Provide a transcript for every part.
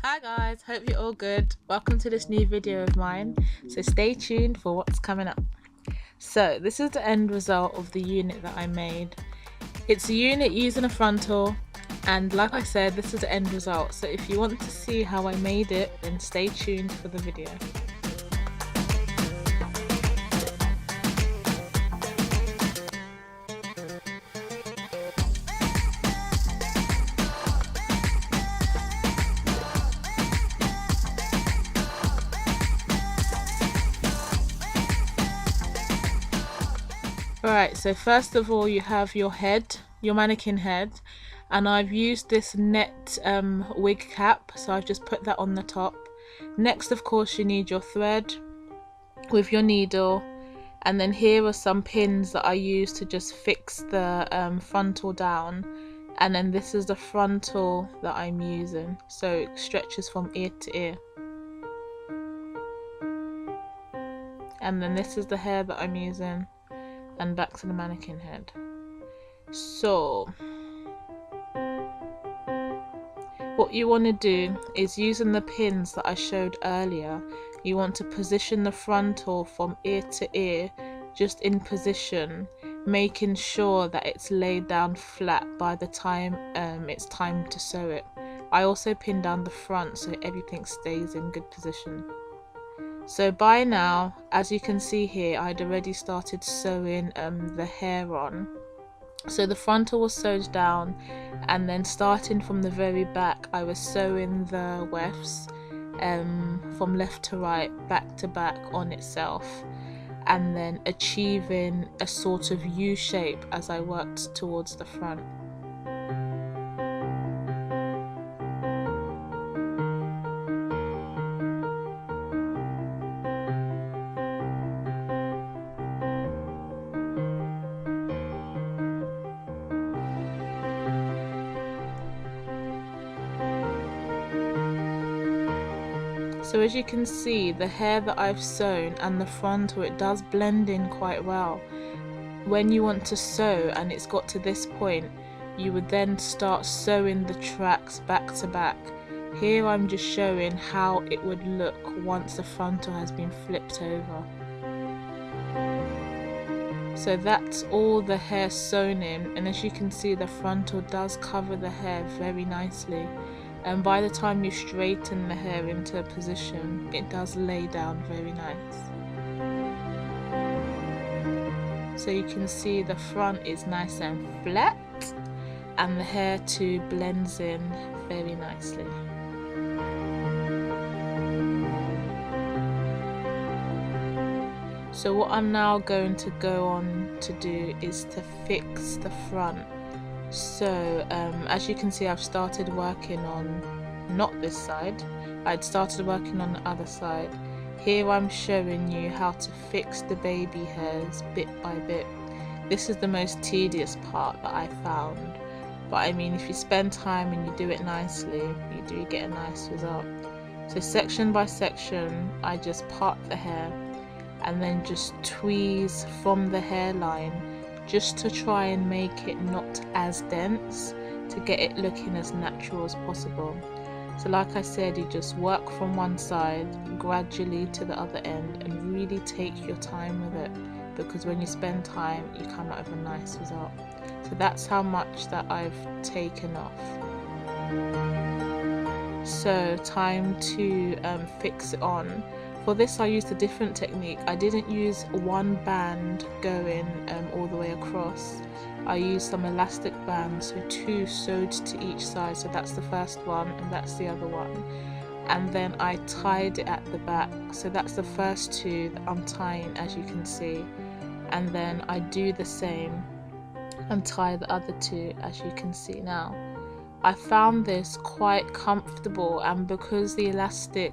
Hi guys, hope you're all good. Welcome to this new video of mine. So stay tuned for what's coming up. So this is the end result of the unit that I made. It's a unit using a frontal, and like I said, this is the end result. So if you want to see how I made it, then stay tuned for the video. Alright, so first of all you have your head, your mannequin head, and I've used this net wig cap, so I've just put that on the top. Next, of course, you need your thread with your needle, and then here are some pins that I use to just fix the frontal down, and then this is the frontal that I'm using, so it stretches from ear to ear. And then this is the hair that I'm using, and back to the mannequin head. So what you want to do is, using the pins that I showed earlier, you want to position the frontal from ear to ear, just in position, making sure that it's laid down flat by the time it's time to sew it. I also pin down the front so everything stays in good position. So by now, as you can see here, I'd already started sewing the hair on. So the frontal was sewed down, and then starting from the very back, I was sewing the wefts from left to right, back to back on itself, and then achieving a sort of U shape as I worked towards the front. So as you can see, the hair that I've sewn and the frontal, it does blend in quite well. When you want to sew and it's got to this point, you would then start sewing the tracks back to back. Here I'm just showing how it would look once the frontal has been flipped over. So that's all the hair sewn in, and as you can see, the frontal does cover the hair very nicely. And by the time you straighten the hair into a position, it does lay down very nice. So you can see the front is nice and flat, and the hair too blends in very nicely. So what I'm now going to go on to do is to fix the front. So as you can see, I've started working on not this side, I'd started working on the other side. Here I'm showing you how to fix the baby hairs bit by bit. This is the most tedious part that I found, but I mean, if you spend time and you do it nicely, you do get a nice result. So section by section, I just part the hair and then just tweeze from the hairline, just to try and make it not as dense, to get it looking as natural as possible. So like I said, you just work from one side gradually to the other end and really take your time with it, because when you spend time, you come out with a nice result. So that's how much that I've taken off. So time to fix it on. For this I used a different technique. I didn't use one band going all the way across. I used some elastic bands, so two sewed to each side. So that's the first one and that's the other one. And then I tied it at the back. So that's the first two that I'm tying, as you can see. And then I do the same and tie the other two, as you can see now. I found this quite comfortable, and because the elastic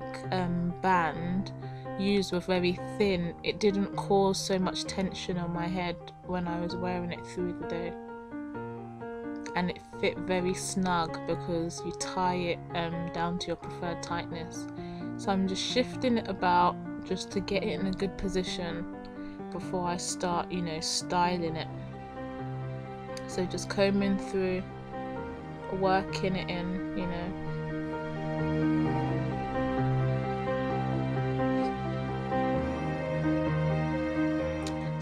band used were very thin, it didn't cause so much tension on my head when I was wearing it through the day, and it fit very snug because you tie it down to your preferred tightness. So I'm just shifting it about just to get it in a good position before I start, you know, styling it. So just combing through, working it in, you know.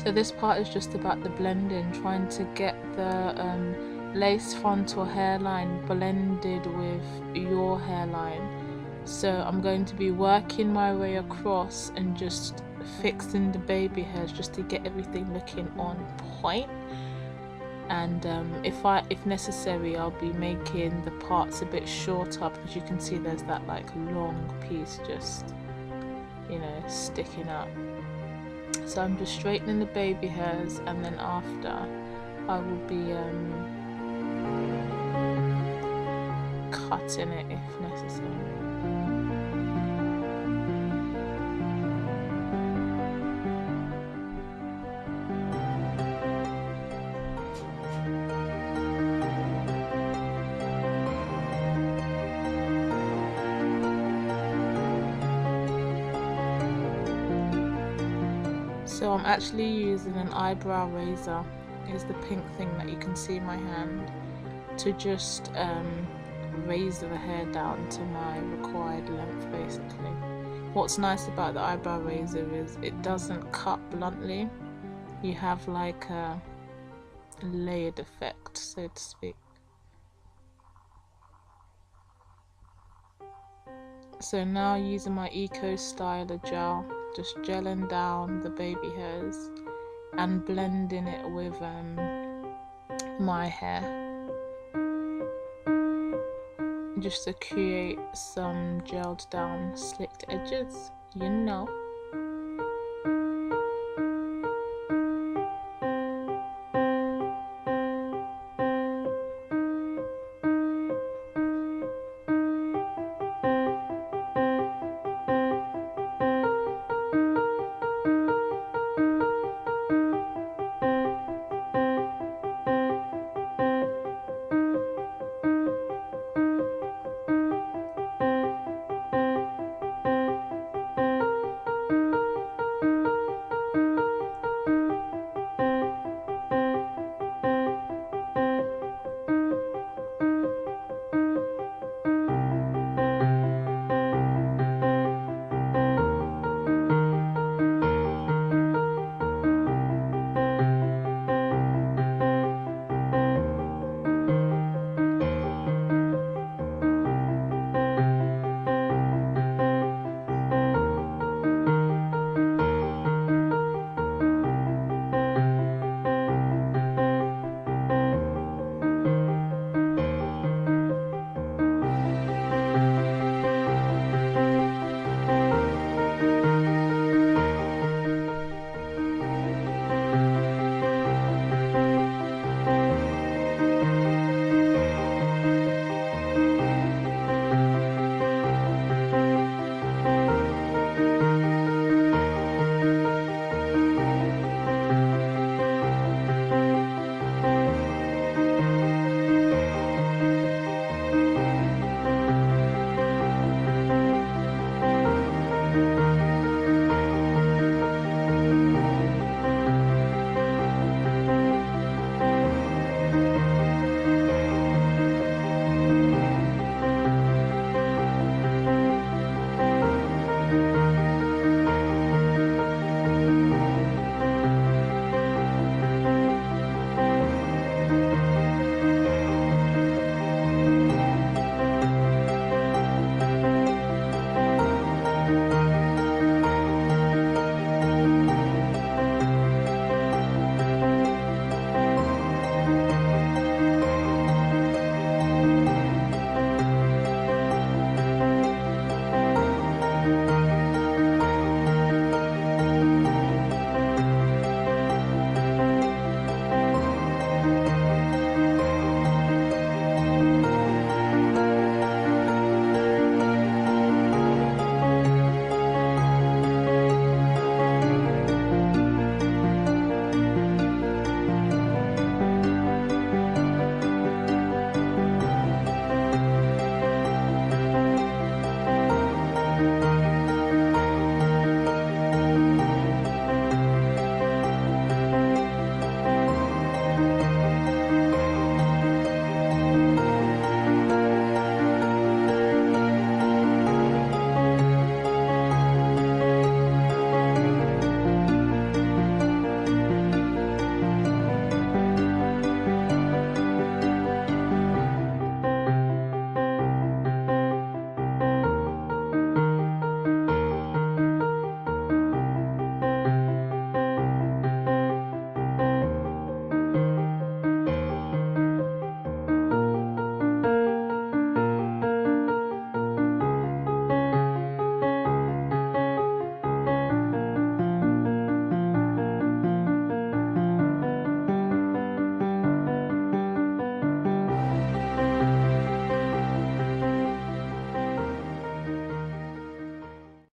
So this part is just about the blending, trying to get the lace frontal hairline blended with your hairline. So I'm going to be working my way across and just fixing the baby hairs just to get everything looking on point. And if necessary, I'll be making the parts a bit shorter, because you can see there's that like long piece just, you know, sticking up. So I'm just straightening the baby hairs, and then after I will be cutting it if necessary. So I'm actually using an eyebrow razor, is the pink thing that you can see in my hand, to just raise the hair down to my required length basically. What's nice about the eyebrow razor is it doesn't cut bluntly. You have like a layered effect, so to speak. So now using my Eco Styler gel, just gelling down the baby hairs and blending it with my hair, just to create some gelled down slicked edges, you know.